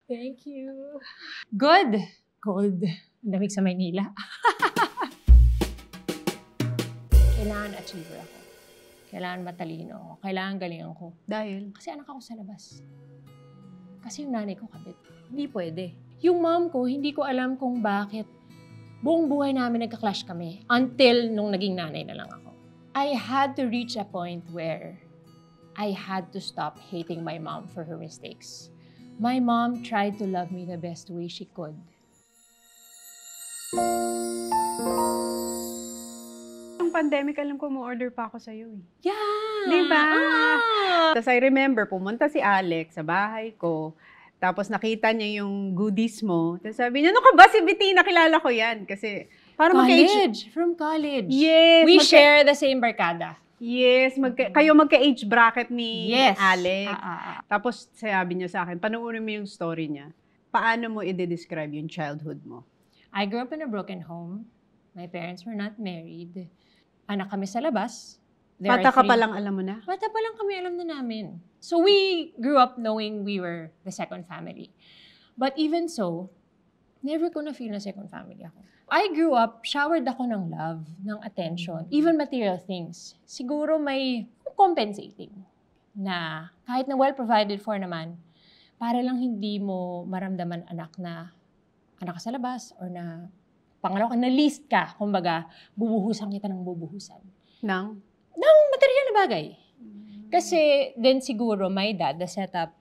Thank you. Good. Cold. Ang lamig sa Maynila. Kailangan achiever ako. Kailangan matalino ako. Kailangan galingan ko. Dahil? Kasi anak ako sa labas. Kasi yung nanay ko kabit. Hindi pwede. Yung mom ko, hindi ko alam kung bakit buong buhay namin nagka-clash kami until nung naging nanay na lang ako. I had to reach a point where I had to stop hating my mom for her mistakes. My mom tried to love me the best way she could. Nung pandemic, alam ko, mo-order pa ako sa'yo eh. Yeah! Diba? Ah! Tapos I remember, pumunta si Alex sa bahay ko. Tapos nakita niya yung goodies mo. Tapos sabi niya, ano ka ba si Bettina? Kilala ko yan. Kasi parang College! From college. Yes! We share the same barkada. Yes, kayo magka-age bracket ni Yes. Alex. Tapos sabi niya sa akin, panoorin mo yung story niya. Paano mo i-describe yung childhood mo? I grew up in a broken home. My parents were not married. Anak kami sa labas. Bata ka pa lang, alam mo na? Bata pa lang kami, alam na namin. So we grew up knowing we were the second family. But even so, never ko na-feel na second family ako. I grew up, showered ako ng love, ng attention, even material things. Siguro may compensating na kahit na well provided for naman, para lang hindi mo maramdaman anak ka sa labas or na pangalawa ka, na-list ka, kumbaga, bubuhusan kita ng bubuhusan. Ng material na bagay. Kasi then siguro my dad, the setup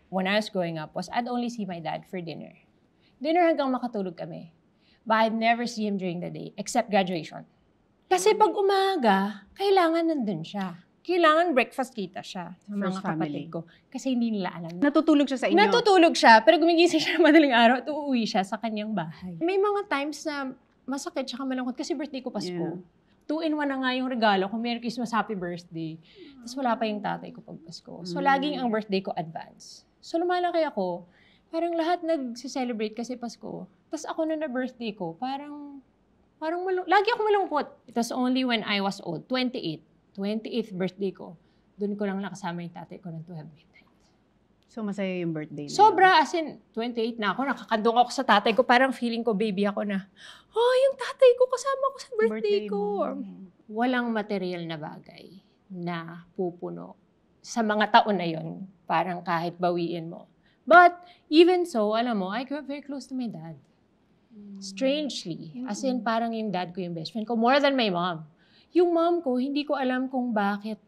when I was growing up was I'd only see my dad for dinner. Dinner hanggang makatulog kami. But I'd never see him during the day except graduation. Kasi pag umaga, kailangan nandun siya. Kailangan breakfast kita siya sa mga kapatid ko. Kasi hindi nila alam. Natutulog siya sa inyo? Natutulog siya, pero gumigising siya ng madaling araw at uuwi siya sa kanyang bahay. May mga times na masakit siya malungkot kasi birthday ko Pasko. Yeah. 2-in-1 na nga yung regalo ko. Merry Christmas, Happy Birthday. Tapos wala pa yung tatay ko pag Pasko. So laging ang birthday ko advance. So lumalaki ako, parang lahat nag-celebrate kasi Pasko. Tapos ako na birthday ko, parang lagi ako malungkot. It was only when I was old, 28th birthday ko, doon ko lang nakasama yung tatay ko ng 12 midnight. So masaya yung birthday na Sobra, as in, 28 na ako, nakakandong ako sa tatay ko, parang feeling ko baby ako na, oh, yung tatay ko kasama ko sa birthday ko. Walang material na bagay na pupuno sa mga taon na yon, parang kahit bawiin mo. But even so, alam mo, I grew up very close to my dad. Strangely, as in parang yung dad ko yung best friend ko, more than my mom. Yung mom ko, hindi ko alam kung bakit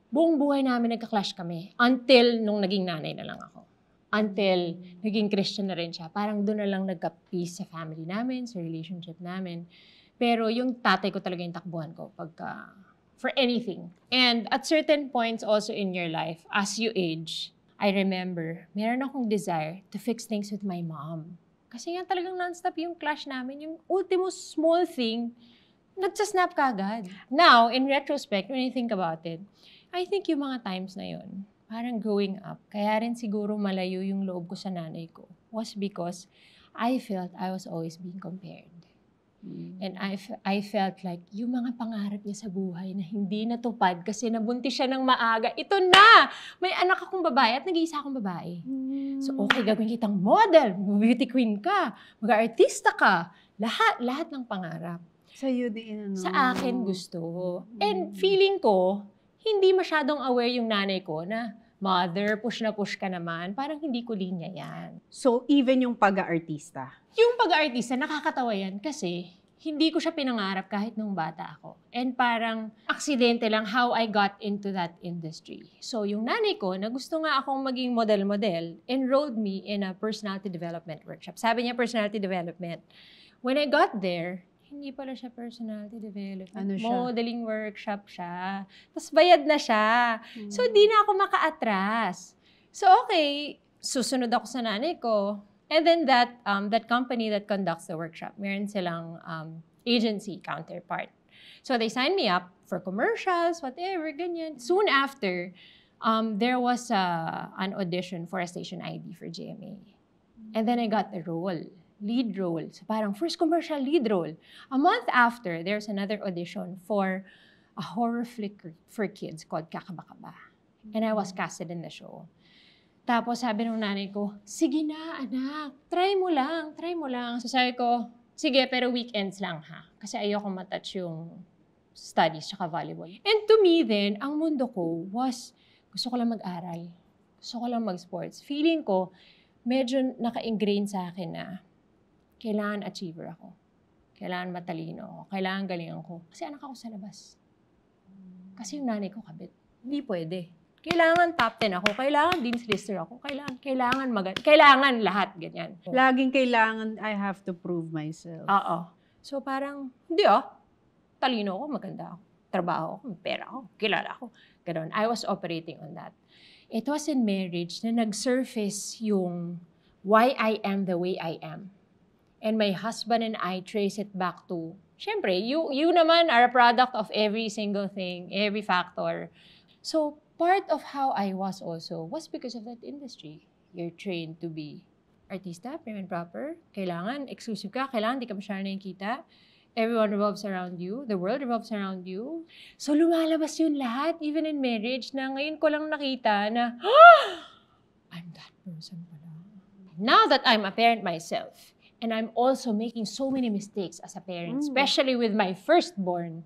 buong buhay namin nagka-clash kami until nung naging nanay na lang ako. Until naging Christian na rin siya. Parang doon na lang nagka-peace sa family namin, sa relationship namin. Pero yung tatay ko talaga yung takbuhan ko pagka, for anything. And at certain points also in your life, as you age, I remember, meron akong desire to fix things with my mom. Kasi nga talagang non-stop yung clash namin. Yung ultimo small thing, nagsasnap ka agad. Now, in retrospect, when I think about it, I think yung mga times na yun, parang growing up, kaya rin siguro malayo yung loob ko sa nanay ko, was because I felt I was always being compared. And I felt like yung mga pangarap niya sa buhay na hindi natupad kasi nabuntis siya ng maaga, ito na! May anak akong babae at nag-iisa akong babae. So okay, gagawin kitang model, beauty queen ka, mag-artista ka, lahat ng pangarap. Sa'yo din, ano? Sa akin gusto. And feeling ko, hindi masyadong aware yung nanay ko na, mother, push na push ka naman. Parang hindi ko linya yan. So, even yung pag-aartista? Yung pag-aartista, nakakatawa yan kasi hindi ko siya pinangarap kahit nung bata ako. And parang aksidente lang how I got into that industry. So, yung nanay ko, na gusto nga akong maging model-model, enrolled me in a personality development workshop. Sabi niya, personality development. When I got there, hindi pala siya personality development. Ano siya? Modeling workshop siya. Tapos bayad na siya. So, di na ako maka-atras. So, okay. Susunod ako sa nanay ko. And then that company that conducts the workshop, meron silang agency counterpart. So, they signed me up for commercials, whatever, ganyan. Soon after, there was an audition for a station ID for GMA. And then I got the role. Lead role. So parang first commercial lead role. A month after, there's another audition for a horror flick for kids called Kakaba-Kaba. And I was casted in the show. Tapos sabi ng nanay ko, sige na anak, try mo lang, try mo lang. So sabi ko, sige pero weekends lang ha. Kasi ayoko matouch yung studies tsaka volleyball. And to me then, ang mundo ko was, gusto ko lang mag-aral. Gusto ko lang mag-sports. Feeling ko, medyo naka-ingrain sa akin na kailangan achiever ako. Kailangan matalino ako. Kailangan galingan ko. Kasi anak ako sa labas. Kasi yung nanay ko kabit. Hindi pwede. Kailangan top 10 ako. Kailangan dean's lister ako. Kailangan lahat. Ganyan. Laging kailangan, I have to prove myself. Oo. So parang, hindi talino ako, maganda ako. Trabaho ako, may pera ako, kilala ako. Ganon. I was operating on that. It was in marriage na nag-surface yung why I am the way I am. And my husband and I trace it back to, syempre, you naman are a product of every single thing, every factor. So, part of how I was also was because of that industry. You're trained to be artista, prim and proper. Kailangan, exclusive ka. Kailangan, di ka masyadong nakikita. Everyone revolves around you. The world revolves around you. So, lumalabas yun lahat, even in marriage, na ngayon ko lang nakita na, I'm that person pala. Now that I'm a parent myself, and I'm also making so many mistakes as a parent, especially with my firstborn,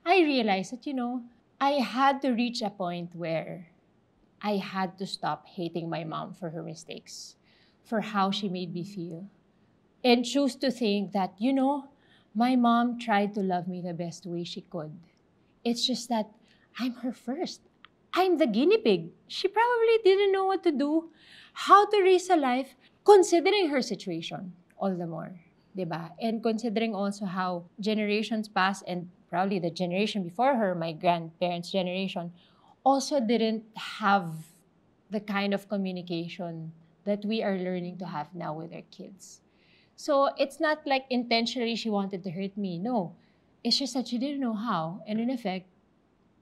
I realized that, I had to reach a point where I had to stop hating my mom for her mistakes, for how she made me feel, and choose to think that, my mom tried to love me the best way she could. It's just that I'm her first. I'm the guinea pig. She probably didn't know what to do, how to raise a life, considering her situation all the more, diba? And considering also how generations pass and probably the generation before her, my grandparents' generation, also didn't have the kind of communication that we are learning to have now with our kids. So it's not like intentionally she wanted to hurt me. No. It's just that she didn't know how. And in effect,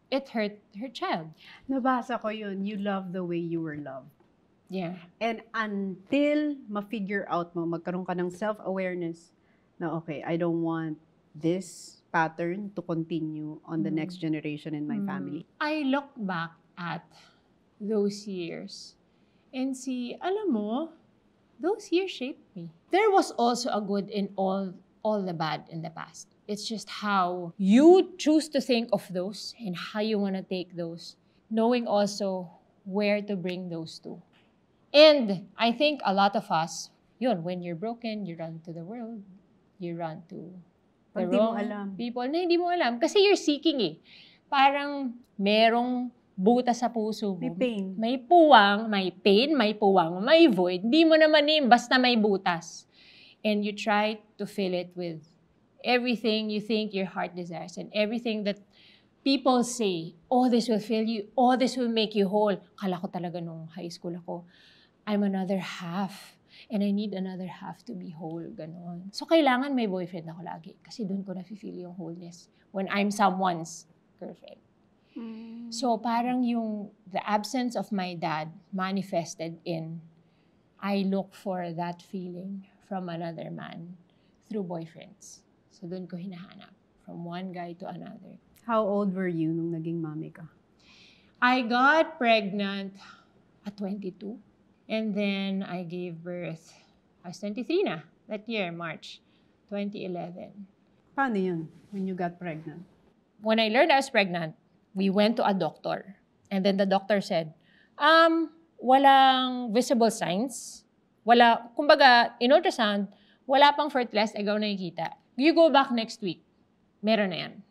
it hurt her child. Nabasa ko yun, you love the way you were loved. Yeah. And until ma-figure out mo, magkaroon ka ng self-awareness na, okay, I don't want this pattern to continue on the next generation in my family. I look back at those years and see, alam mo, those years shaped me. There was also a good in all the bad in the past. It's just how you choose to think of those and how you want to take those, knowing also where to bring those to. And I think a lot of us, when you're broken, you run to the world, you run to the wrong people na hindi mo alam. Kasi you're seeking Parang merong butas sa puso mo. May pain. May puwang, may pain, may puwang, may void. Hindi mo naman basta may butas. And you try to fill it with everything you think your heart desires and everything that people say, this will fill you, this will make you whole. Kala ko talaga nung high school ako, I'm another half. And I need another half to be whole. Ganon. So, kailangan may boyfriend ako lagi. Kasi doon ko na-feel yung wholeness when I'm someone's girlfriend. So, parang the absence of my dad manifested in, I look for that feeling from another man through boyfriends. So, doon ko hinahanap. From one guy to another. How old were you nung naging mommy ka? I got pregnant at 22. And then I gave birth. I was 23 na that year, March 2011. Paano yun when you got pregnant? When I learned I was pregnant, we went to a doctor. And then the doctor said, walang visible signs. Kumbaga, in ultrasound, wala pang fertilized egg nakikita. You go back next week. Meron na yan.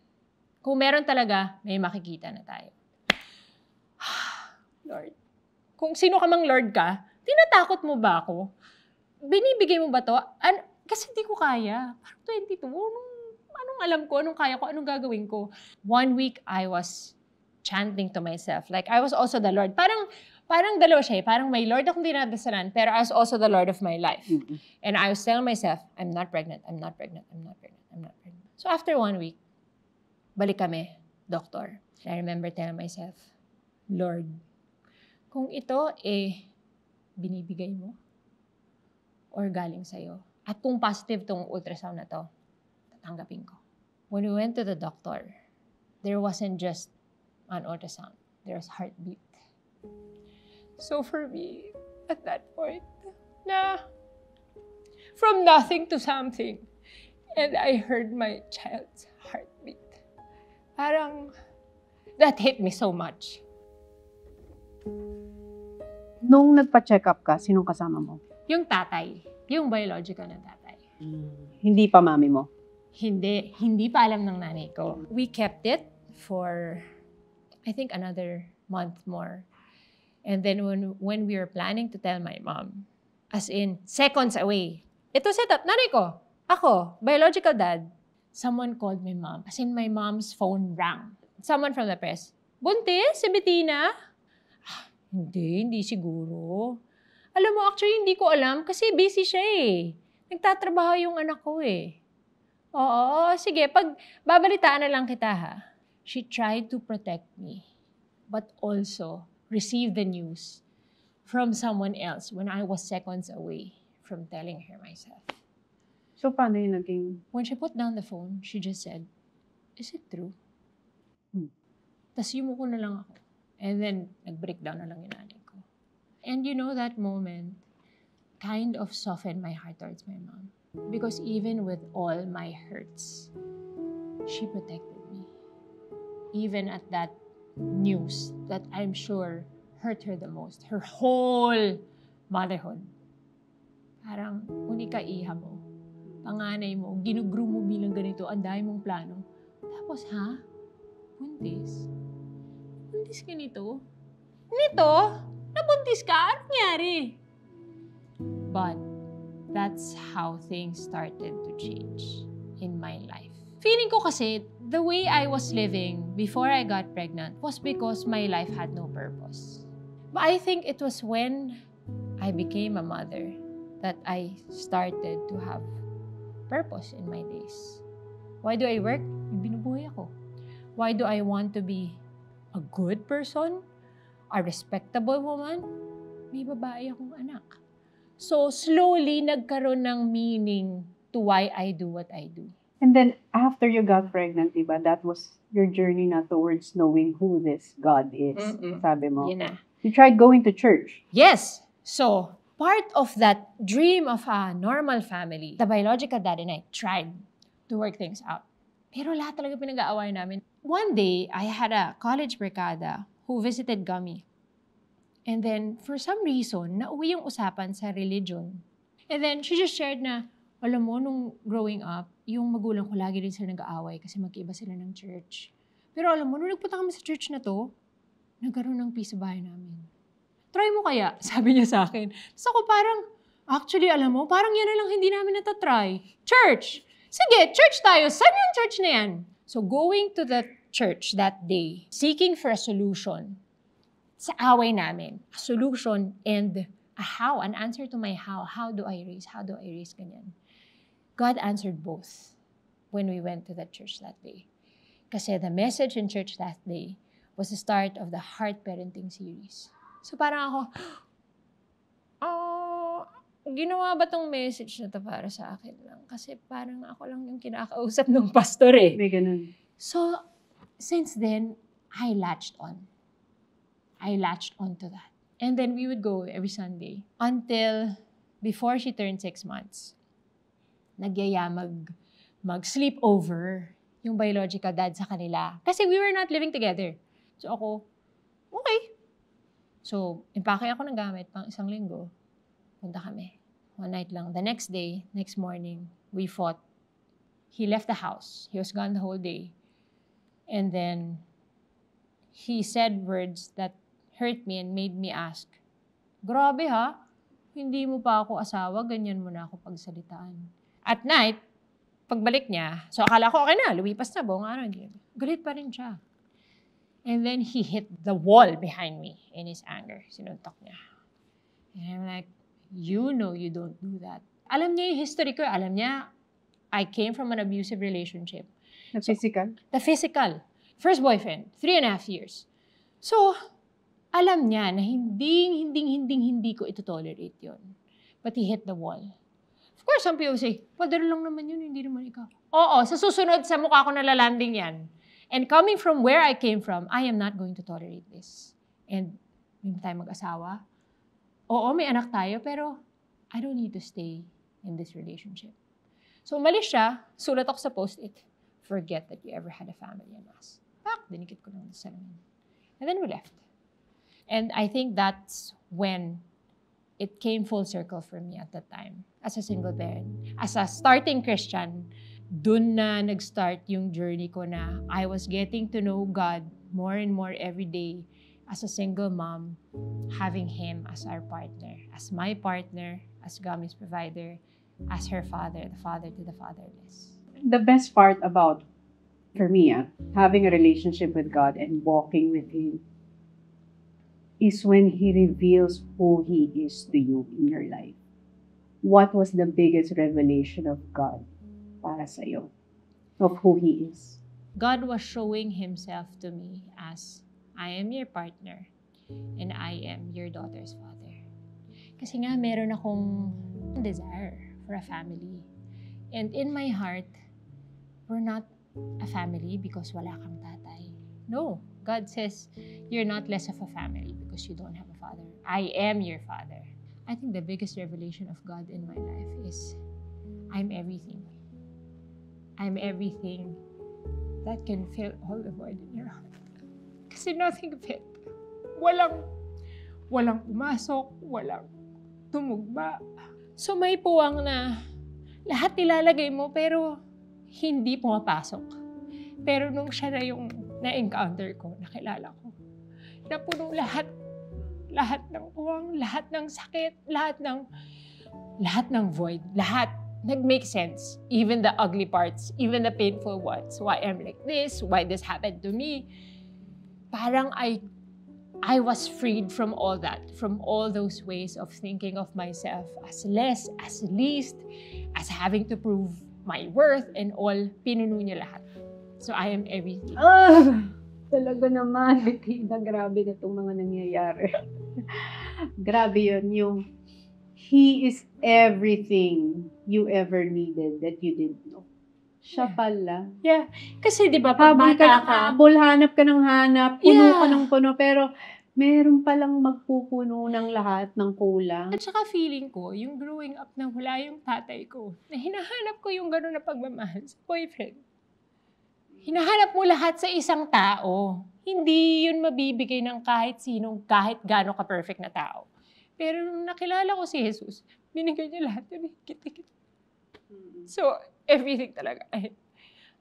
Kung meron talaga, may makikita na tayo. Lord. Kung sino ka mang Lord ka, tinatakot mo ba ako? Binibigay mo ba to? Kasi hindi ko kaya. Parang 22, anong alam ko, anong kaya ko, anong gagawin ko? 1 week, I was chanting to myself. Like, I was also the Lord. Parang dalawa siya. Parang may Lord akong dinadasalan, pero I was also the Lord of my life. And I was telling myself, I'm not pregnant, I'm not pregnant, I'm not pregnant, I'm not pregnant. So after 1 week, balik kami, doctor. And I remember telling myself, Lord, kung ito binibigay mo or galing sa'yo. At kung positive tong ultrasound na to, tatanggapin ko. When we went to the doctor, there wasn't just an ultrasound. There was heartbeat. So for me, at that point na from nothing to something. And I heard my child's heartbeat. Parang, that hit me so much. Nung nagpa-check up ka, sinong kasama mo? Yung tatay, yung biological na tatay. Hindi pa mami mo? Hindi pa alam ng nanay ko. We kept it for, I think, another month more. And then when we were planning to tell my mom, as in, seconds away, ito set up, nanay ko, ako, biological dad, someone called my mom. As in, my mom's phone rang. Someone from the press, buntis, si Bettina? Hindi siguro. Alam mo, actually, hindi ko alam kasi busy siya eh. Nagtatrabaho yung anak ko eh. Oo, sige, pag babalitaan na lang kita ha. She tried to protect me, but also received the news from someone else when I was seconds away from telling her myself. So, paano yung naging... When she put down the phone, she just said, "Is it true?" Tas yumuko na lang ako. And then, nag-breakdown na lang yung nanay ko. And you know, that moment kind of softened my heart towards my mom. Because even with all my hurts, she protected me. Even at that news that I'm sure hurt her the most. Her whole motherhood. Parang, unika iha mo. Panganay mo, ginugro mo bilang ganito, ang dami mong plano. Tapos, ha? Buntis? Buntis ka nito? Nito? Nabuntis ka? Anong nangyari? But, that's how things started to change in my life. Feeling ko kasi, the way I was living before I got pregnant was because my life had no purpose. But I think it was when I became a mother that I started to have purpose in my days. Why do I work? Binubuhay ako. Why do I want to be a good person? A respectable woman? May babae akong anak. So, slowly, nagkaroon ng meaning to why I do what I do. And then, after you got pregnant, diba, that was your journey na towards knowing who this God is, sabi mo. Yun na. You tried going to church. Yes. So, part of that dream of a normal family, the biological dad and I tried to work things out. Pero lahat talaga pinag-aaway namin. One day, I had a college barkada who visited Gummy. And then, for some reason, nauwi yung usapan sa religion. And then, she just shared na, alam mo, nung growing up, yung magulang ko lagi rin sila nag-aaway kasi magkaiba sila ng church. Pero alam mo, nung nagpunta kami sa church na to, nagkaroon ng peace sa bahay namin. Try mo kaya, sabi niya sa akin. Tapos ako parang, actually, alam mo, parang yan na lang hindi namin natatry. Church! Sige, church tayo. Saan yung church na yan? So, going to the church that day, seeking for a solution sa away namin, a solution and a how, an answer to my how. How do I raise? Ganyan. God answered both when we went to that church that day. Kasi the message in church that day was the start of the Heart Parenting series. So parang ako, ginawa ba tong message na to para sa akin lang? Kasi parang ako lang yung kinakausap ng pastor eh. May ganun. So, since then, I latched on to that. And then we would go every Sunday until before she turned 6 months. Nagyaya mag-sleep over yung biological dad sa kanila. Kasi we were not living together. So ako, okay. So, impake ako ng gamit pang 1 linggo. Punta kami. One night lang. The next day, next morning, we fought. He left the house. He was gone the whole day. And then, he said words that hurt me and made me ask, grabe ha, hindi mo pa ako asawa, ganyan mo na ako pagsalitaan. At night, pagbalik niya, so akala ko okay na, lumipas na, buong araw. Galit pa rin siya. And then he hit the wall behind me in his anger. Sinuntok niya. And I'm like, you know you don't do that. Alam niya yung history ko. Alam niya, I came from an abusive relationship. The physical? The physical. First boyfriend, 3.5 years. So, alam niya na hindi ko ito tolerate yun. But he hit the wall. Of course, some people say, padaro lang naman yun, hindi naman ikaw. Oo, sa susunod, sa mukha ko nalalanding yan. And coming from where I came from, I am not going to tolerate this. And hindi tayo mag-asawa. oo, may anak tayo, pero I don't need to stay in this relationship. So, umalis siya, sulat ako sa post-it, forget that you ever had a family and us. Pak, dinikit ko lang sa salamin. And then we left. And I think that's when it came full circle for me at that time. As a single parent, as a starting Christian, dun na nag-start yung journey ko na I was getting to know God more and more every day as a single mom, having Him as our partner, as my partner, as Gami's provider, as her father, the father to the fatherless. The best part about, for me, having a relationship with God and walking with Him is when He reveals who He is to you in your life. What was the biggest revelation of God para sa'yo? Of who He is? God was showing Himself to me as, I am your partner and I am your daughter's father. Kasi nga, meron akong desire for a family. And in my heart, we're not a family because wala kang tatay. No. God says, you're not less of a family because you don't have a father. I am your father. I think the biggest revelation of God in my life is, I'm everything. I'm everything that can fill all the void in your heart. Kasi nothing fit. Walang pumasok, walang tumugma. So may puwang na lahat nilalagay mo pero hindi pumapasok. Pero nung siya na yung na-encounter ko, nakilala ko, napuno lahat ng puwang, lahat ng sakit, lahat ng void, lahat nag-make sense. Even the ugly parts, even the painful ones. Why I'm like this, why this happened to me. Parang I was freed from all that, from all those ways of thinking of myself as less, as least, as having to prove my worth and all. Pinuno niya lahat. So I am everything. Talaga naman, Bettina, grabe na itong mga nangyayari. Grabe yun, yung He is everything you ever needed that you didn't know. Siya pala. Yeah. Kasi di ba, pag Habol bata ka, habol, hanap ka ng hanap, puno Yeah. ka ng puno, pero meron palang magpupuno ng lahat ng kulang. at saka feeling ko, yung growing up na wala yung tatay ko, na hinahanap ko yung gano'n na pagmamahal sa boyfriend. Hinahanap mo lahat sa isang tao. Hindi yun mabibigay ng kahit sinong, kahit gaano ka-perfect na tao. Pero nung nakilala ko si Jesus, binigay niya lahat yun. Higit-higit. So, everything talaga.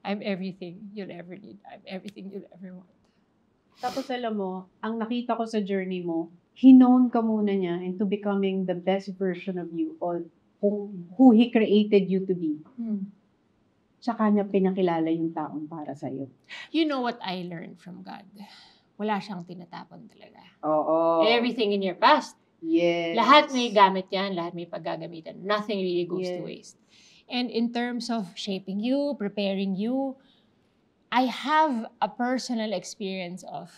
I'm everything you'll ever need. I'm everything you'll ever want. Tapos alam mo, ang nakita ko sa journey mo, hinown ka muna niya into becoming the best version of you or who He created you to be. Tsaka niya pinakilala yung taong para sa'yo. You know what I learned from God? Wala siyang tinatapon talaga. Oo. Everything in your past. Yes. Lahat may gamit yan, lahat may paggagamitan. Nothing really goes to Yes. waste. And in terms of shaping you, preparing you, I have a personal experience of,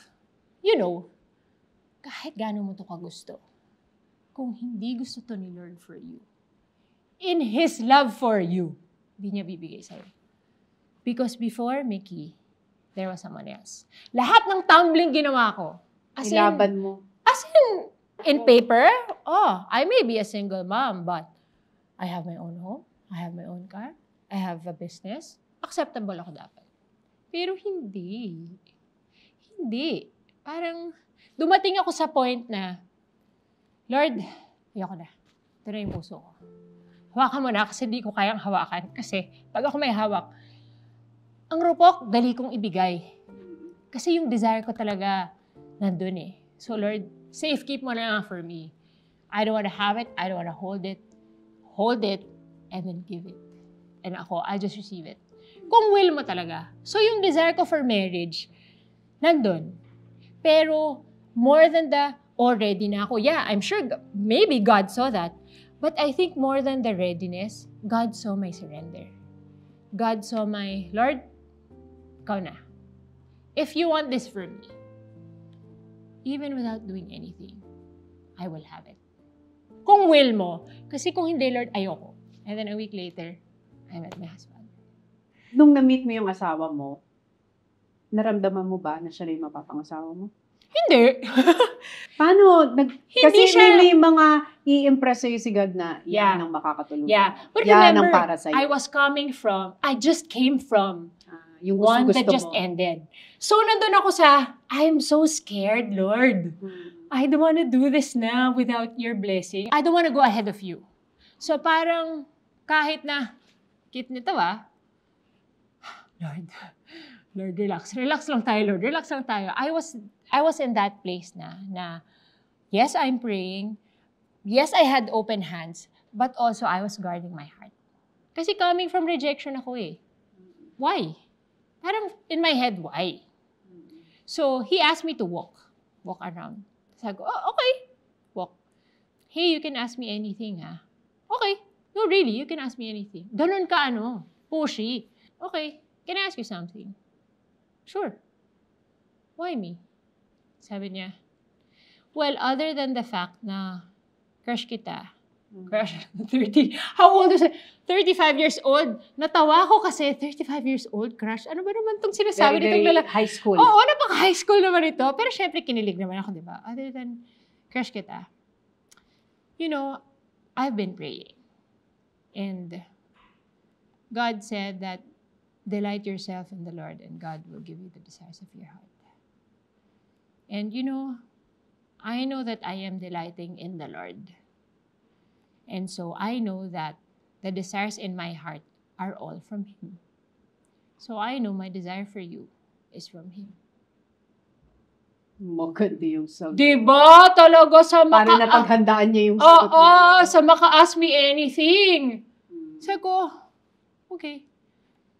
kahit gaano mo ito kagusto, kung hindi gusto to ni Lord for you, in His love for you, hindi niya bibigay sa'yo. Because before Mickey, there was someone else. Lahat ng tumbling ginawa ko. Ilaban mo. In paper, I may be a single mom, but I have my own home, I have my own car, I have a business. Acceptable ako dapat. Pero hindi. Hindi. Parang dumating ako sa point na, Lord, ayoko na. Ito na yung puso ko. Hawakan mo na kasi di ko kayang hawakan. Kasi pag ako may hawak, ang rupok, dali kong ibigay. Kasi yung desire ko talaga nandun eh. So Lord, safekeep mo na lang for me. I don't want to have it. I don't want to hold it. Hold it and then give it. And ako, I just receive it. Kung will mo talaga. So yung desire ko for marriage, nandun. Pero more than the ready na ako. Yeah, I'm sure maybe God saw that. But I think more than the readiness, God saw my surrender. God saw my, Lord, ikaw na. If you want this for me, even without doing anything, I will have it. Kung will mo. Kasi kung hindi, Lord, ayoko. And then a week later, I met my husband. Nung na-meet mo yung asawa mo, naramdaman mo ba na siya na yung mapapangasawa mo? Hindi. Paano? Kasi siya- may mga i-impress sa'yo si God na Yeah. yan ang makakatulong. Yeah. But Yan ang remember, para sa'yo. I just came from Yung one that gusto just mo. ended. So, nandun ako sa, I'm so scared, Lord. I don't want to do this now without your blessing. I don't want to go ahead of you. So, parang kahit na, cute nito Lord, relax. Relax lang tayo, Lord. Relax lang tayo. I was in that place na yes, I'm praying. Yes, I had open hands. But also, I was guarding my heart. Kasi coming from rejection ako eh. Why? Parang in my head, why? So, he asked me to walk around. Sabi ko, oh, okay, walk. Hey, you can ask me anything, ha? Okay. No, really, you can ask me anything. Ganun ka, pushy. Okay, can I ask you something? Sure. Why me? Sabi niya, well, other than the fact na crush kita, crush, 30, how old is it? 35 years old. Natawa ko kasi 35 years old, crush. Ano ba naman itong sinasabi nitong lalaki? High school. Oo, napaka high school naman ito. Pero syempre, kinilig naman ako, di ba? Other than crush kita. You know, I've been praying. And God said that delight yourself in the Lord and God will give you the desires of your heart. And you know, I know that I am delighting in the Lord. And so I know that the desires in my heart are all from Him. So I know my desire for you is from Him. Maganda yung sagot. Diba? Talaga sa Parang napaghandaan niya yung sagot niya. sa maka-ask me anything. Sabi ko, okay.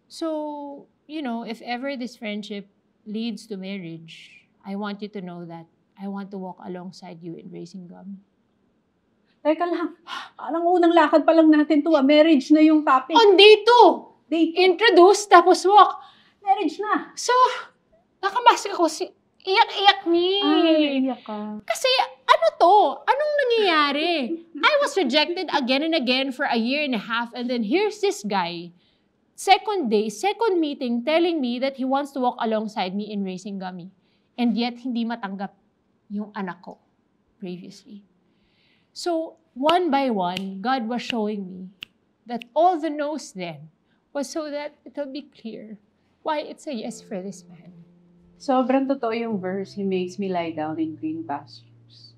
So, you know, if ever this friendship leads to marriage, I want you to know that I want to walk alongside you in raising Gummy. Teka lang, parang unang lakad pa lang natin to. Marriage na yung topic. On day 2, Date. introduce, tapos walk. Marriage na. So, nakamasik ako, iyak-iyak ni. Iyak ka. Kasi, ano to? Anong nangyayari? I was rejected again and again for a year and a half, and then here's this guy, second day, second meeting, telling me that he wants to walk alongside me in raising Gummy. And yet, hindi matanggap yung anak ko previously. So, one by one, God was showing me that all the no's then was so that it'll be clear why it's a yes for this man. Sobrang totoo yung verse, He makes me lie down in green pastures.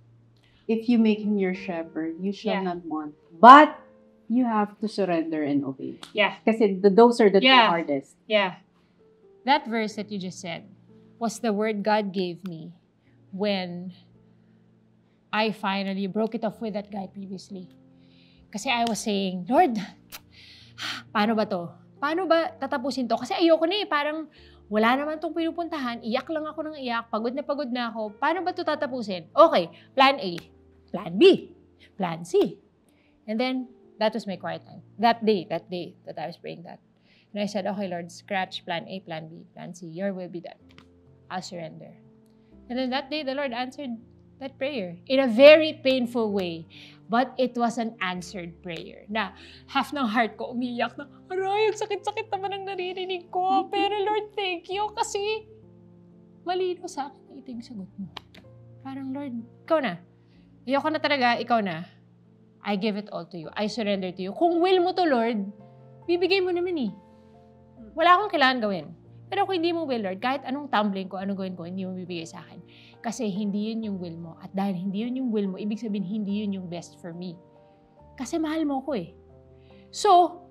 If you make Him your shepherd, you shall not want. But, you have to surrender and obey. Yeah. Kasi those are the two hardest. Yeah. That verse that you just said was the word God gave me when I finally broke it off with that guy previously. Kasi I was saying, Lord, paano ba to? Paano ba tatapusin to? Kasi ayoko na eh, parang wala naman tong pinupuntahan, iyak lang ako ng iyak, pagod na ako. Paano ba to tatapusin? Okay, plan A, plan B, plan C. And then, that was my quiet time. That day that I was praying that. And I said, okay, Lord, scratch plan A, plan B, plan C. Your will be done. I'll surrender. And then that day, the Lord answered that prayer in a very painful way. But it was an answered prayer. Na half ng heart ko umiyak na, aray, ang sakit-sakit naman ang naririnig ko. Pero Lord, thank you. Kasi malino sa akin ito yung sagot mo. Parang, Lord, ikaw na. Ayoko na talaga, ikaw na. I give it all to you. I surrender to you. Kung will mo to, Lord, bibigay mo naman eh. Wala akong kailangan gawin. Pero kung hindi mo will, Lord, kahit anong tumbling ko, anong gawin ko, hindi mo bibigay sa akin. Kasi hindi yun yung will mo. At dahil hindi yun yung will mo, ibig sabihin, hindi yun yung best for me. Kasi mahal mo ko eh. So,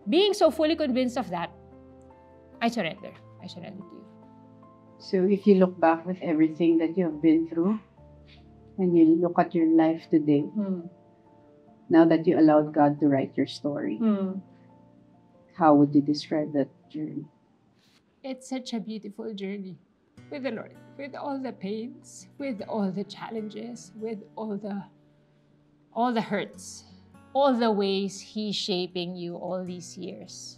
being so fully convinced of that, I surrender. I surrender to you. So, if you look back with everything that you have been through, and you look at your life today, now that you allowed God to write your story, how would you describe that journey? It's such a beautiful journey with the Lord, with all the pains, with all the challenges, with all the hurts, all the ways He's shaping you all these years,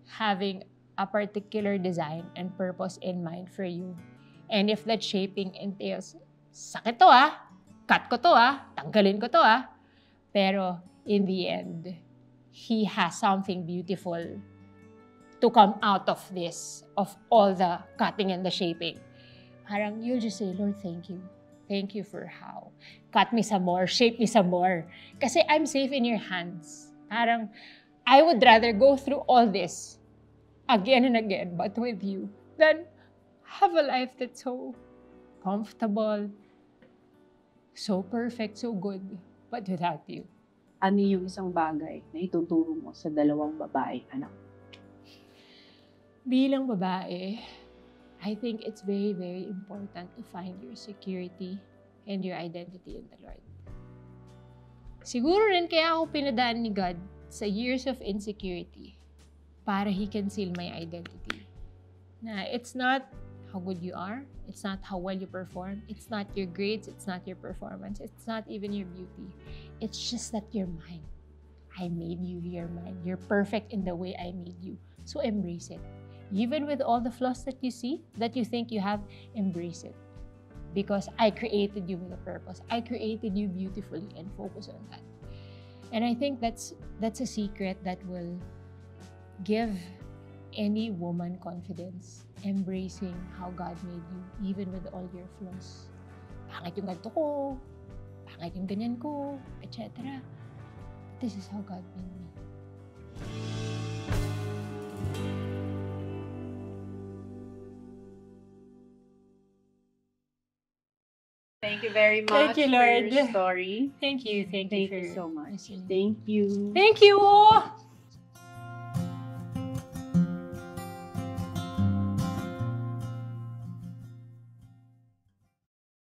having a particular design and purpose in mind for you. And if that shaping entails, sakit to cut ko to tanggalin ko to pero in the end, He has something beautiful to come out of this, of all the cutting and the shaping. parang you'll just say, Lord, thank you. Thank you for how. Cut me some more, shape me some more. Kasi I'm safe in your hands. Parang, I would rather go through all this again and again, but with you, than have a life that's so comfortable, so perfect, so good, but without you. Ano yung isang bagay na ituturo mo sa dalawang babae, anak? Bilang babae, I think it's very, very important to find your security and your identity in the Lord. Siguro rin kaya ako pinadaan ni God sa years of insecurity para He can seal my identity. Na it's not how good you are, it's not how well you perform, it's not your grades, it's not your performance, it's not even your beauty. It's just that you're mine. I made you, you're mine. You're perfect in the way I made you. So embrace it. Even with all the flaws that you see, that you think you have, embrace it. Because I created you with a purpose. I created you beautifully and focus on that. And I think that's a secret that will give any woman confidence, embracing how God made you, even with all your flaws. Pangit yung ganito ko, pangit yung ganyan ko, etc. This is how God made me. Thank you very much Thank you, Lord. for your story. Thank you Thank you so much. listening. Thank you. Thank you!